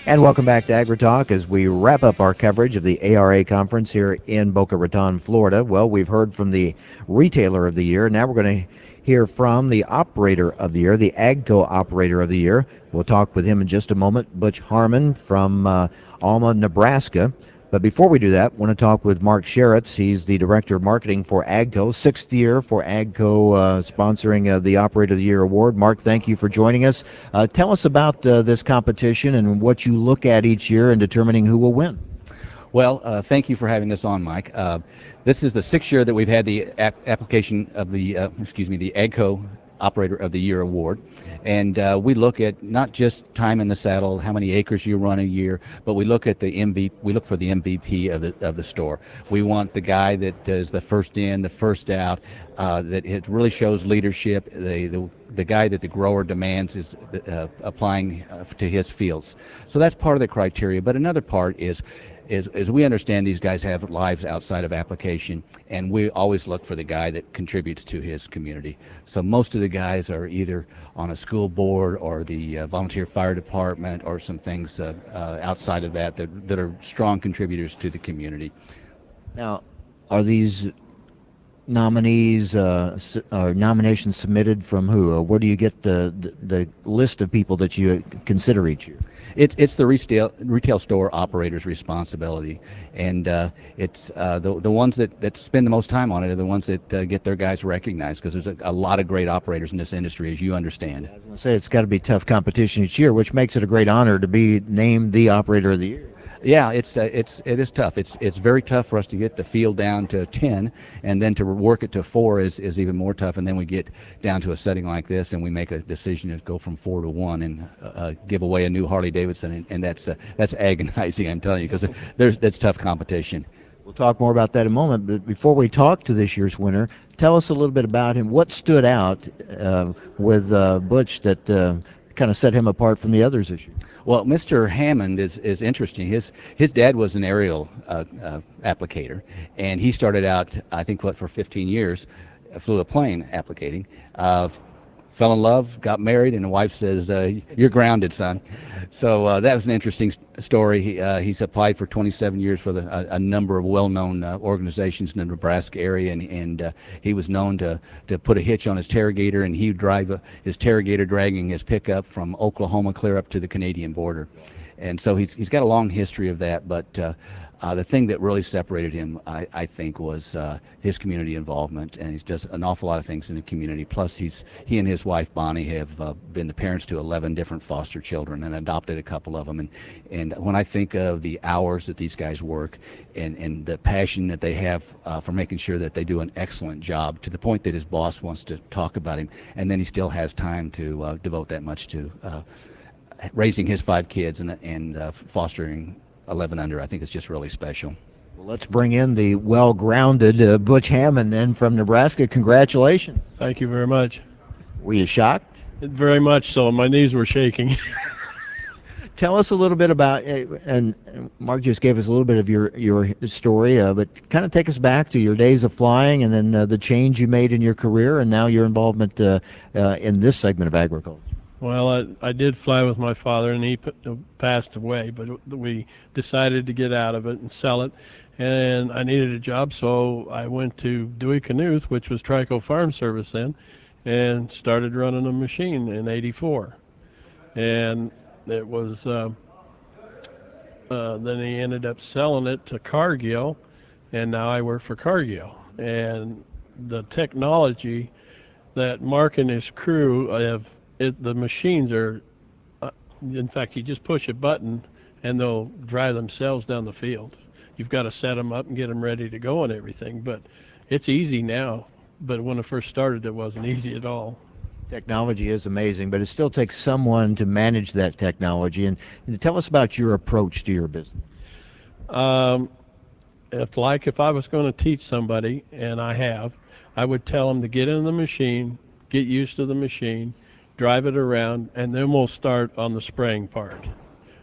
And welcome back to AgriTalk as we wrap up our coverage of the ARA conference here in Boca Raton, Florida. Well, we've heard from the retailer of the year. Now we're going to hear from the operator of the year, the AGCO operator of the year. We'll talk with him in just a moment, Butch Harmon from Alma, Nebraska. But before we do that, I want to talk with Mark Sheretz. He's the Director of Marketing for AGCO, sixth year for AGCO sponsoring the Operator of the Year Award. Mark, thank you for joining us. Tell us about this competition and what you look at each year in determining who will win. Well, thank you for having us on, Mike. This is the sixth year that we've had the application of the AGCO Operator of the Year Award, and we look at not just time in the saddle, how many acres you run a year, but we look at the MVP. We look for the MVP of the store. We want the guy that is the first in, the first out, that it really shows leadership. The guy that the grower demands is applying to his fields. So that's part of the criteria. But another part is we understand these guys have lives outside of application, and we always look for the guy that contributes to his community. So most of the guys are either on a school board or the volunteer fire department or some things outside of that are strong contributors to the community. Now, are these nominees or nominations submitted from who? Where do you get the list of people that you consider each year? It's the retail store operator's responsibility, and it's the ones that spend the most time on it are the ones that get their guys recognized, because there's a lot of great operators in this industry, as you understand. I was going to say, it's got to be tough competition each year, which makes it a great honor to be named the Operator of the Year. Yeah, it is tough. It's very tough for us to get the field down to 10, and then to work it to 4 is even more tough. And then we get down to a setting like this, and we make a decision to go from 4 to 1 and give away a new Harley Davidson, and that's agonizing, I'm telling you, because that's tough competition. We'll talk more about that in a moment, but before we talk to this year's winner, tell us a little bit about him. What stood out with Butch that kind of set him apart from the others this year? Well, Mr. Hammond is interesting. His dad was an aerial applicator, and he started out, I think, for 15 years, flew a plane applicating. Fell in love, got married, and the wife says, "You're grounded, son." So that was an interesting story. He's applied for 27 years for a number of well-known organizations in the Nebraska area, and he was known to put a hitch on his Terragator, and he would drive his Terragator dragging his pickup from Oklahoma clear up to the Canadian border. And so he's got a long history of that, but the thing that really separated him, I think, was his community involvement, and he does an awful lot of things in the community. Plus, he and his wife Bonnie have been the parents to 11 different foster children and adopted a couple of them. And when I think of the hours that these guys work and the passion that they have for making sure that they do an excellent job, to the point that his boss wants to talk about him, and then he still has time to devote that much to raising his 5 kids and fostering 11 under, I think it's just really special. Well, let's bring in the well-grounded Butch Hammond then from Nebraska. Congratulations. Thank you very much. Were you shocked? Very much so. My knees were shaking. Tell us a little bit about, and Mark just gave us a little bit of your story, but kind of take us back to your days of flying and then the change you made in your career and now your involvement in this segment of agriculture. Well, I did fly with my father, and he passed away, but we decided to get out of it and sell it, and I needed a job, so I went to Dewey Knuth, which was Trico Farm Service then, and started running a machine in '84. And it was, then he ended up selling it to Cargill, and now I work for Cargill. And the technology that Mark and his crew have, the machines are, in fact, you just push a button and they'll drive themselves down the field. You've got to set them up and get them ready to go and everything, but it's easy now. But when I first started, it wasn't easy at all. Technology is amazing, but it still takes someone to manage that technology. And tell us about your approach to your business. If I was going to teach somebody, and I would tell them to get in the machine, get used to the machine, drive it around, and then we'll start on the spraying part,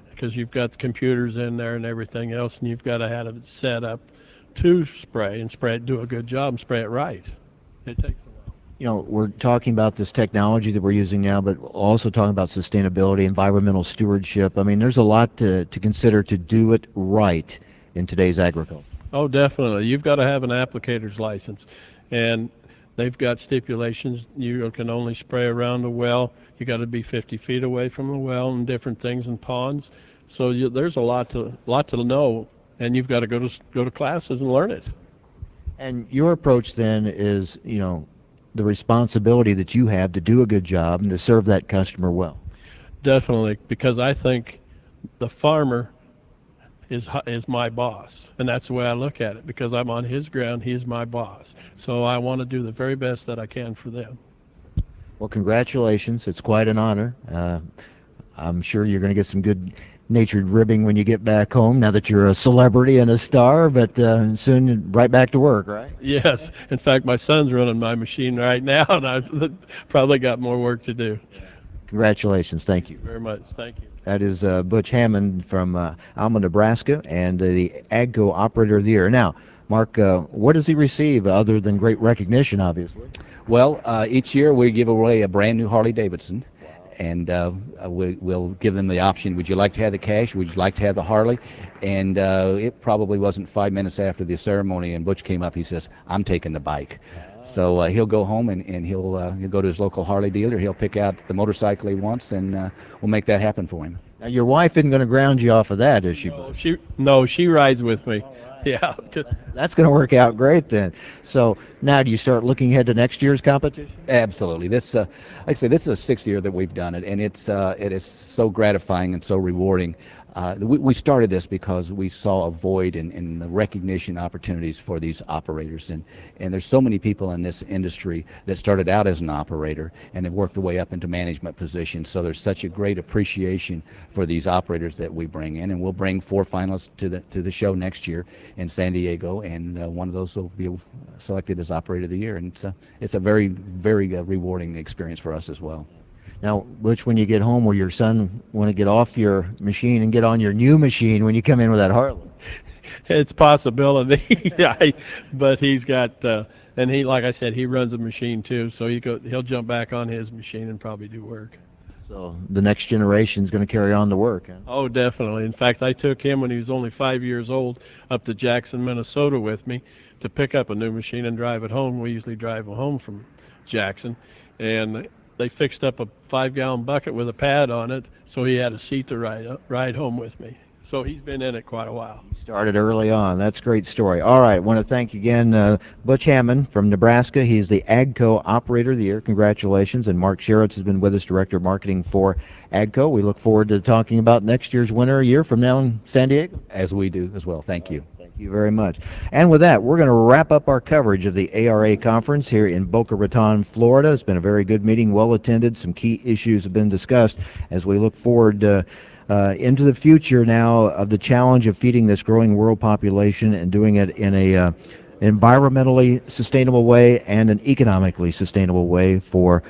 because you've got the computers in there and everything else, and you've got to have it set up to spray and do a good job and spray it right. It takes a while. We're talking about this technology that we're using now, but also talking about sustainability, environmental stewardship. I mean, there's a lot to consider to do it right in today's agriculture. Oh, definitely. You've got to have an applicator's license, and they've got stipulations. You can only spray around the well. You got to be 50 feet away from the well and different things in ponds. So there's a lot to know, and you've got to go to classes and learn it. And your approach then is, the responsibility that you have to do a good job and to serve that customer well. Definitely, because I think the farmer is my boss, and that's the way I look at it. Because I'm on his ground, he's my boss. So I want to do the very best that I can for them. Well, congratulations. It's quite an honor. I'm sure you're going to get some good-natured ribbing when you get back home, now that you're a celebrity and a star, but soon right back to work, right? Yes. In fact, my son's running my machine right now, and I've probably got more work to do. Congratulations. Thank you. Very much. Thank you. That is Butch Hammond from Alma, Nebraska, and the AGCO Operator of the Year. Now, Mark, what does he receive other than great recognition, obviously? Well, each year we give away a brand new Harley Davidson, and we'll give them the option: would you like to have the cash? Would you like to have the Harley? And it probably wasn't 5 minutes after the ceremony, and Butch came up. He says, "I'm taking the bike." So he'll go home and he'll go to his local Harley dealer. He'll pick out the motorcycle he wants, and we'll make that happen for him. Now, your wife isn't going to ground you off of that, is she? No, she rides with me. Yeah. That's going to work out great then. So now, do you start looking ahead to next year's competition? Absolutely. This, like I say, this is the sixth year that we've done it, and it is so gratifying and so rewarding. We started this because we saw a void in the recognition opportunities for these operators, and there's so many people in this industry that started out as an operator and have worked their way up into management positions. So there's such a great appreciation for these operators that we bring in, and we'll bring 4 finalists to the show next year in San Diego, and one of those will be selected as Operator of the Year, and it's a very, very rewarding experience for us as well. Now, Butch, when you get home, will your son want to get off your machine and get on your new machine when you come in with that Harley? It's a possibility, but he's got, and he, like I said, he runs a machine too, so he'll jump back on his machine and probably do work. So the next generation is going to carry on the work, huh? Oh, definitely. In fact, I took him when he was only 5 years old up to Jackson, Minnesota with me to pick up a new machine and drive it home. We usually drive home from Jackson, and they fixed up a 5-gallon bucket with a pad on it, so he had a seat to ride home with me. So he's been in it quite a while. Started early on. That's a great story. All right, I want to thank again Butch Hammond from Nebraska. He's the AGCO Operator of the Year. Congratulations. And Mark Sherritts has been with us, Director of Marketing for AGCO. We look forward to talking about next year's winner a year from now in San Diego. As we do as well. Thank you. Thank you very much. And with that, we're going to wrap up our coverage of the ARA conference here in Boca Raton, Florida. It's been a very good meeting, well attended. Some key issues have been discussed as we look forward into the future now of the challenge of feeding this growing world population and doing it in a environmentally sustainable way and an economically sustainable way for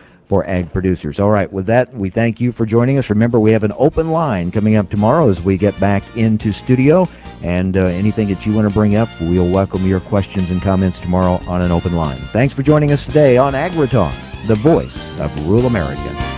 ag producers. All right, with that, we thank you for joining us. Remember, we have an open line coming up tomorrow as we get back into studio, and anything that you want to bring up, we'll welcome your questions and comments tomorrow on an open line. Thanks for joining us today on AgriTalk, the voice of rural America.